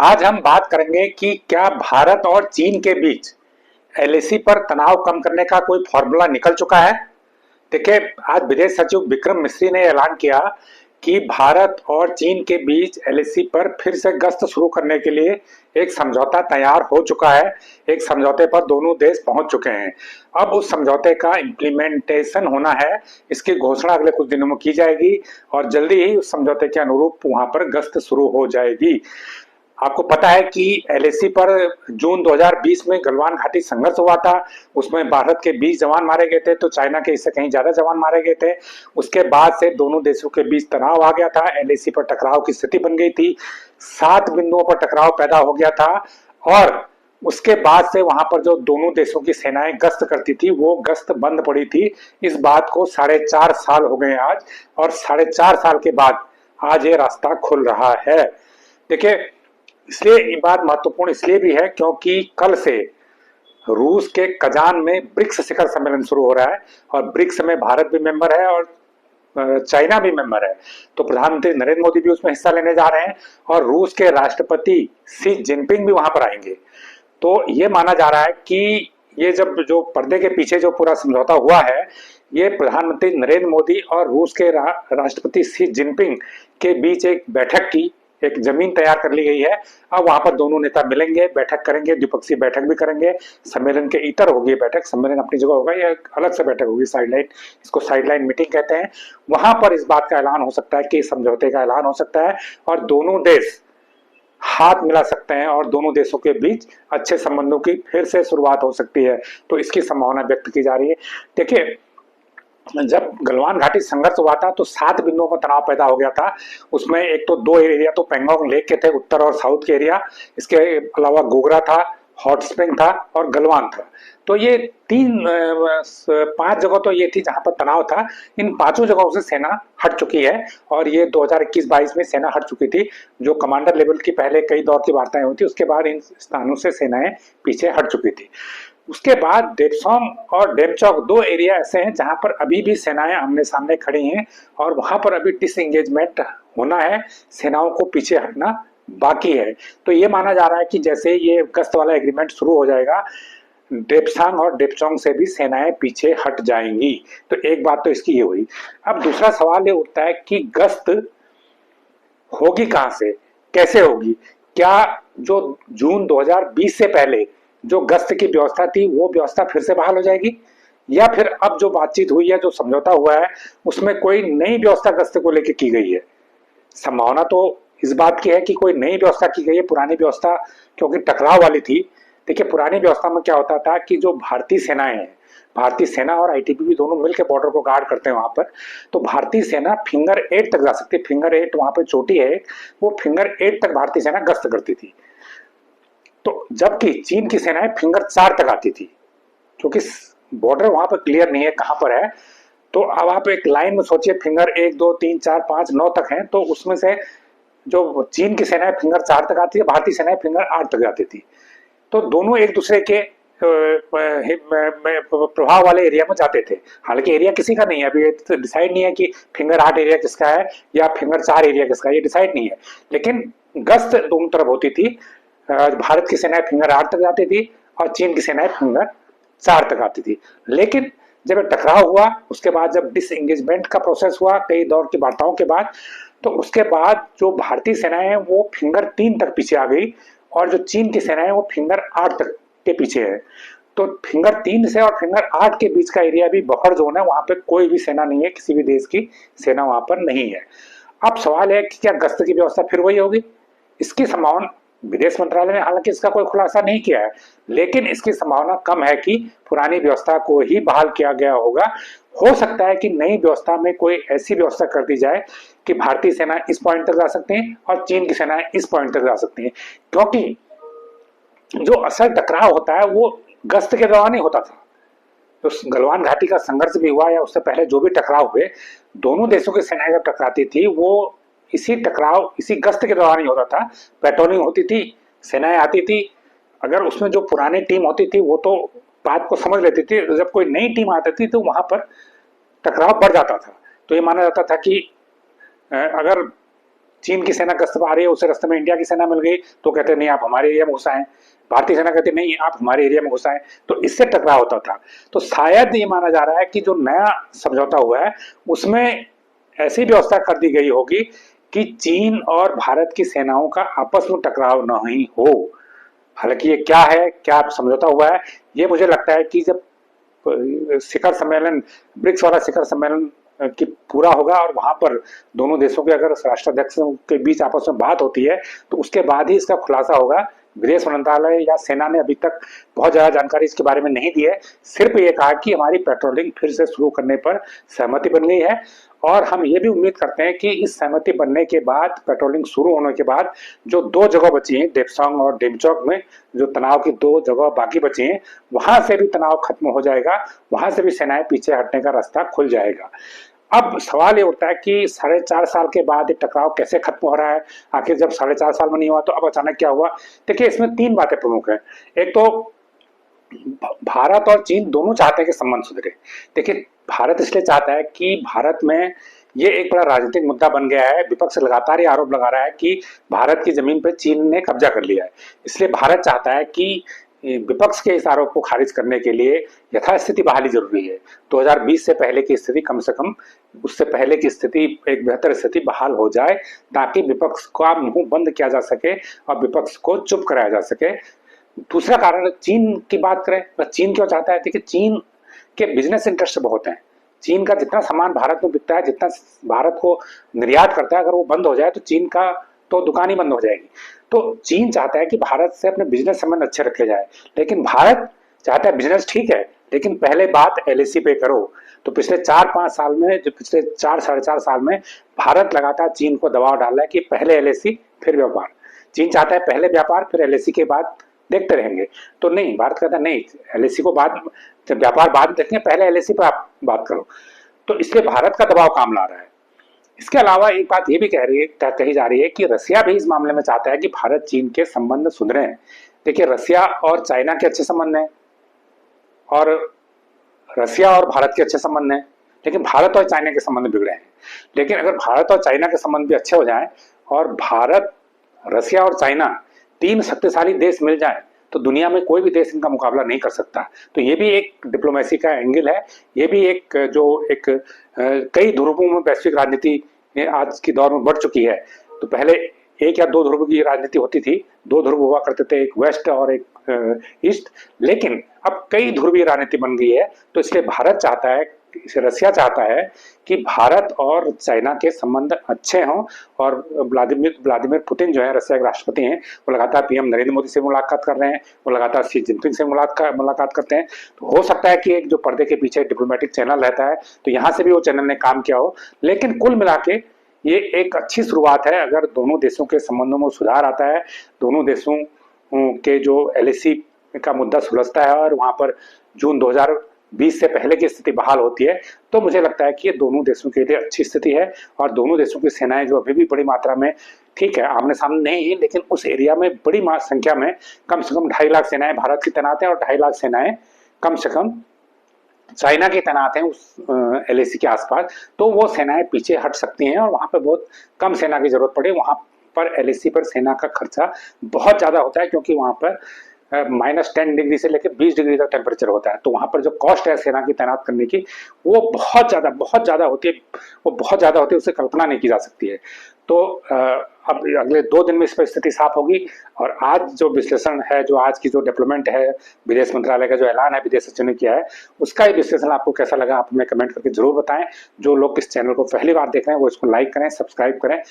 आज हम बात करेंगे कि क्या भारत और चीन के बीच एलएसी पर तनाव कम करने का कोई फॉर्मूला निकल चुका है। देखिए, आज विदेश सचिव विक्रम मिस्री ने ऐलान किया कि भारत और चीन के बीच एलएसी पर फिर से गश्त शुरू करने के लिए एक समझौता तैयार हो चुका है। एक समझौते पर दोनों देश पहुंच चुके हैं। अब उस समझौते का इम्प्लीमेंटेशन होना है, इसकी घोषणा अगले कुछ दिनों में की जाएगी और जल्दी ही उस समझौते के अनुरूप वहां पर गश्त शुरू हो जाएगी। आपको पता है कि एलएसी पर जून 2020 में गलवान घाटी संघर्ष हुआ था। उसमें भारत के 20 जवान मारे गए थे, तो चाइना के इससे कहीं ज्यादा जवान मारे गए थे। उसके बाद से दोनों देशों के बीच तनाव आ गया था, एलएसी पर टकराव की स्थिति बन गई थी। 7 बिंदुओं पर टकराव पैदा हो गया था और उसके बाद से वहां पर जो दोनों देशों की सेनाएं गश्त करती थी वो गश्त बंद पड़ी थी। इस बात को 4.5 साल हो गए आज, और 4.5 साल के बाद आज ये रास्ता खुल रहा है। देखिए, इसलिए ये बात महत्वपूर्ण इसलिए भी है क्योंकि कल से रूस के कजान में ब्रिक्स शिखर सम्मेलन शुरू हो रहा है और ब्रिक्स में भारत भी मेंबर है और चाइना भी मेंबर है। तो प्रधानमंत्री नरेंद्र मोदी भी उसमें हिस्सा लेने जा रहे हैं और रूस के राष्ट्रपति शी जिनपिंग भी वहां पर आएंगे। तो ये माना जा रहा है कि ये जब जो पर्दे के पीछे जो पूरा समझौता हुआ है, ये प्रधानमंत्री नरेंद्र मोदी और रूस के राष्ट्रपति शी जिनपिंग के बीच एक बैठक की एक जमीन तैयार कर ली गई है। अब वहां पर दोनों नेता मिलेंगे, बैठक करेंगे, द्विपक्षीय बैठक भी करेंगे। सम्मेलन के इतर होगी बैठक, सम्मेलन अपनी जगह होगा, या अलग से बैठक होगी साइडलाइन, इसको साइडलाइन मीटिंग कहते हैं। वहां पर इस बात का ऐलान हो सकता है कि समझौते का ऐलान हो सकता है और दोनों देश हाथ मिला सकते हैं और दोनों देशों के बीच अच्छे संबंधों की फिर से शुरुआत हो सकती है। तो इसकी संभावना व्यक्त की जा रही है। देखिए, जब गलवान घाटी संघर्ष हुआ था तो 7 बिंदुओं पर तनाव पैदा हो गया था। उसमें एक तो 2 एरिया तो पेंगोंग लेक के थे, उत्तर और साउथ के एरिया। इसके अलावा गोगरा था, हॉट स्प्रिंग था और गलवान था। तो ये 5 जगह तो ये थी जहां पर तनाव था। इन 5 जगहों से सेना हट चुकी है और ये 2021-22 में सेना हट चुकी थी। जो कमांडर लेवल की पहले कई दौर की वार्ताएं हुई थी, उसके बाद इन स्थानों से सेनाएं पीछे हट चुकी थी। उसके बाद देपसोंग और डेमचौक 2 एरिया ऐसे हैं जहां पर अभी भी सेनाएं आमने सामने खड़ी हैं और वहां पर अभी डिसएंगेजमेंट होना है, सेनाओं को पीछे हटना बाकी है। तो ये माना जा रहा है कि जैसे ये गश्त वाला एग्रीमेंट शुरू हो जाएगा, देपसांग और डेपचोंग से भी सेनाएं पीछे हट जाएंगी। तो एक बात तो इसकी ये हुई। अब दूसरा सवाल ये उठता है कि गश्त होगी कहां से, कैसे होगी? क्या जो जून 2020 से पहले जो गश्त की व्यवस्था थी वो व्यवस्था फिर से बहाल हो जाएगी, या फिर अब जो बातचीत हुई है, जो समझौता हुआ है, उसमें कोई नई व्यवस्था गश्त को लेकर की गई है? संभावना तो इस बात की है कि कोई नई व्यवस्था की गई है। पुरानी व्यवस्था क्योंकि टकराव वाली थी। देखिए, पुरानी व्यवस्था में क्या होता था कि जो भारतीय सेनाएं हैं, भारतीय सेना और आईटीबीपी दोनों मिलकर बॉर्डर को गार्ड करते हैं वहां पर। तो भारतीय सेना फिंगर 8 तक जा सकती है। फिंगर 8 वहां पर चोटी है, वो फिंगर 8 तक भारतीय सेना गश्त करती थी। तो जबकि चीन की सेनाएं फिंगर 4 तक आती थी, क्योंकि बॉर्डर वहां पर क्लियर नहीं है कहां पर है। तो अब आप एक लाइन में सोचिए, फिंगर 1 2 3 4 5 9 तक है, तो उसमें से जो चीन की सेनाएं फिंगर 4 तक आती है, भारतीय सेनाएं फिंगर 8 तक जाती थी। तो दोनों एक दूसरे के प्रभाव वाले एरिया में जाते थे। हालांकि एरिया किसी का नहीं है, अभी तो डिसाइड नहीं है कि फिंगर 8 एरिया किसका है या फिंगर 4 एरिया किसका है, ये डिसाइड नहीं है। लेकिन गश्त दोनों तरफ होती थी। भारत की सेनाएं फिंगर 8 तक जाती थी और चीन की सेनाएं फिंगर 4 तक आती थी। लेकिन जब टकराव हुआ, उसके बाद जब डिसएंगेजमेंट का प्रोसेस हुआ कई दौर की वार्ताओं के बाद, तो उसके बाद जो भारतीय सेनाएं हैं वो फिंगर 3 तक पीछे आ गई और जो चीन की सेनाएं वो फिंगर 8 तक के पीछे है। तो फिंगर 3 से और फिंगर 8 के बीच का एरिया भी बफर जोन है, वहां पे कोई भी सेना नहीं है, किसी भी देश की सेना वहां पर नहीं है। अब सवाल है कि क्या गश्त की व्यवस्था फिर वही होगी? इसकी संभावना, विदेश मंत्रालय ने हालांकि इसका कोई खुलासा नहीं किया है, लेकिन इसकी संभावना कम है कि पुरानी व्यवस्था को ही बहाल किया गया होगा। हो सकता है कि नई व्यवस्था में कोई ऐसी व्यवस्था कर दी जाए कि भारतीय सेना इस पॉइंट तक जा सकती है और चीन की सेनाएं इस पॉइंट तक जा सकती है, क्योंकि जो असल टकराव होता है वो गश्त के दौरान ही होता था। तो गलवान घाटी का संघर्ष भी हुआ या उससे पहले जो भी टकराव हुए, दोनों देशों की सेनाएं जब टकराती थी वो इसी टकराव, इसी गश्त के दौरान ही होता था। पेट्रोलिंग होती थी, सेनाएं आती थी। अगर उसमें जो पुरानी टीम होती थी वो तो बात को समझ लेती थी, जब कोई नई टीम आती थी तो वहां पर टकराव बढ़ जाता था। तो ये माना जाता था कि अगर चीन की सेना गश्त पर आ रही है, उस रास्ते में इंडिया की सेना मिल गई तो कहते नहीं आप हमारे एरिया में घुस आए, भारतीय सेना कहती नहीं आप हमारे एरिया में घुस आए, तो इससे टकराव होता था। तो शायद ये माना जा रहा है कि जो नया समझौता हुआ है उसमें ऐसी व्यवस्था कर दी गई होगी कि चीन और भारत की सेनाओं का आपस में टकराव नहीं हो। हालांकि ये क्या है, क्या समझौता हुआ है, ये मुझे लगता है कि जब शिखर सम्मेलन, ब्रिक्स वाला शिखर सम्मेलन की पूरा होगा और वहां पर दोनों देशों के अगर राष्ट्राध्यक्षों के बीच आपस में बात होती है तो उसके बाद ही इसका खुलासा होगा। विदेश मंत्रालय या सेना ने अभी तक बहुत ज्यादा जानकारी इसके बारे में नहीं दी है, सिर्फ ये कहा कि हमारी पेट्रोलिंग फिर से शुरू करने पर सहमति बन गई है और हम ये भी उम्मीद करते हैं कि इस सहमति बनने के बाद, पेट्रोलिंग शुरू होने के बाद जो 2 जगह बची हैं, डेप्सांग और डेमचौक में जो तनाव की 2 जगह बाकी बची हैं, वहां से भी तनाव खत्म हो जाएगा, वहां से भी सेनाएं पीछे हटने का रास्ता खुल जाएगा। अब सवाल ये उठता है कि 4.5 साल के बाद ये टकराव कैसे खत्म हो रहा है, आखिर जब 4.5 साल में नहीं हुआ तो अब अचानक क्या हुआ। देखिए इसमें 3 बातें प्रमुख हैं। एक तो भारत और चीन दोनों चाहते हैं कि संबंध सुधरे। देखिए भारत इसलिए चाहता है कि भारत में ये एक बड़ा राजनीतिक मुद्दा बन गया है, विपक्ष लगातार ये आरोप लगा रहा है कि भारत की जमीन पर चीन ने कब्जा कर लिया है, इसलिए भारत चाहता है कि विपक्ष के इस आरोप को खारिज करने के लिए यथास्थिति बहाली जरूरी है। 2020 से पहले की स्थिति, कम से कम उससे पहले की स्थिति, एक बेहतर स्थिति बहाल हो जाए ताकि विपक्ष का मुंह बंद किया जा सके और विपक्ष को चुप कराया जा सके। दूसरा कारण चीन की बात करें तो चीन क्यों चाहता है, देखिए चीन के बिजनेस इंटरेस्ट बहुत हैं। चीन का जितना सामान भारत में बिकता है, जितना भारत को निर्यात करता है, अगर वो बंद हो जाए तो चीन का तो दुकान ही बंद हो जाएगी। तो चीन चाहता है कि भारत से अपने बिजनेस संबंध अच्छे रखे जाए, लेकिन भारत चाहता है बिजनेस ठीक है लेकिन पहले बात एलएसी पे करो। तो पिछले 4-5 साल में, जो पिछले 4-4.5 साल में भारत लगातार चीन को दबाव डाल रहा है कि पहले एलएसी फिर व्यापार। चीन चाहता है पहले व्यापार फिर एलएसी के बाद देखते रहेंगे, तो नहीं, भारत कहता है नहीं, एलएसी को बाद, जब व्यापार बाद में देखेंगे, पहले एलएसी पर आप बात करो। तो इसलिए भारत का दबाव काम ला रहा है। इसके अलावा एक बात ये भी कही जा रही है कि रसिया भी इस मामले में चाहता है कि भारत चीन के संबंध सुधरे। देखिए रसिया और चाइना के अच्छे संबंध हैं और रसिया और भारत के अच्छे संबंध हैं, लेकिन भारत और चाइना के संबंध बिगड़े हैं। लेकिन अगर भारत और चाइना के संबंध भी अच्छे हो जाएं और भारत, रसिया और चाइना 3 शक्तिशाली देश मिल जाएं तो दुनिया में कोई भी देश इनका मुकाबला नहीं कर सकता। तो ये भी एक डिप्लोमेसी का एंगल है, ये भी एक जो एक कई ध्रुवों में वैश्विक राजनीति आज के दौर में बढ़ चुकी है। तो पहले 1 या 2 ध्रुव की राजनीति होती थी, 2 ध्रुव हुआ करते थे, एक वेस्ट और एक ईस्ट, लेकिन अब कई ध्रुवीय राजनीति बन गई है। तो इसलिए भारत चाहता है, रसिया चाहता है कि भारत और चाइना के संबंध अच्छे हों और व्लादिमीर पुतिन जो है रसिया के राष्ट्रपति हैं, वो लगातार पीएम नरेंद्र मोदी से मुलाकात कर रहे हैं, वो लगातार शी जिनपिंग से मुलाकात करते हैं। तो हो सकता है कि एक जो पर्दे के पीछे डिप्लोमेटिक चैनल रहता है तो यहाँ से भी वो चैनल ने काम किया हो, लेकिन कुल मिला के ये एक अच्छी शुरुआत है। अगर दोनों देशों के संबंधों में सुधार आता है, दोनों देशों के जो एलएसी का मुद्दा सुलझता है और वहां पर जून 2020 से पहले की स्थिति बहाल होती है, तो मुझे लगता है कि ये दोनों देशों के लिए अच्छी स्थिति है। और दोनों देशों की सेनाएं जो अभी भी बड़ी मात्रा में, ठीक है आमने सामने नहीं है, लेकिन उस एरिया में बड़ी संख्या में कम से कम 2.5 लाख सेनाएं भारत की तैनात है और 2.5 लाख सेनाएं कम से कम चाइना की तैनात है उस एलएसी के आसपास। तो वो सेनाएं पीछे हट सकती हैं और वहां पर बहुत कम सेना की जरूरत पड़े। वहां पर एलएसी पर सेना का खर्चा बहुत ज्यादा होता है क्योंकि वहां पर -10 डिग्री से लेकर 20 डिग्री तक टेम्परेचर होता है। तो वहां पर जो कॉस्ट है सेना की तैनात करने की वो बहुत ज्यादा होती है, वो बहुत ज्यादा होती है, उससे कल्पना नहीं की जा सकती है। तो अब अगले 2 दिन में इस पर स्थिति साफ होगी। और आज जो विश्लेषण है, जो आज की जो डेवलपमेंट है, विदेश मंत्रालय का जो ऐलान है विदेश सचिव ने किया है, उसका ये विश्लेषण आपको कैसा लगा आप हमें कमेंट करके जरूर बताएं। जो लोग इस चैनल को पहली बार देख रहे हैं वो इसको लाइक करें, सब्सक्राइब करें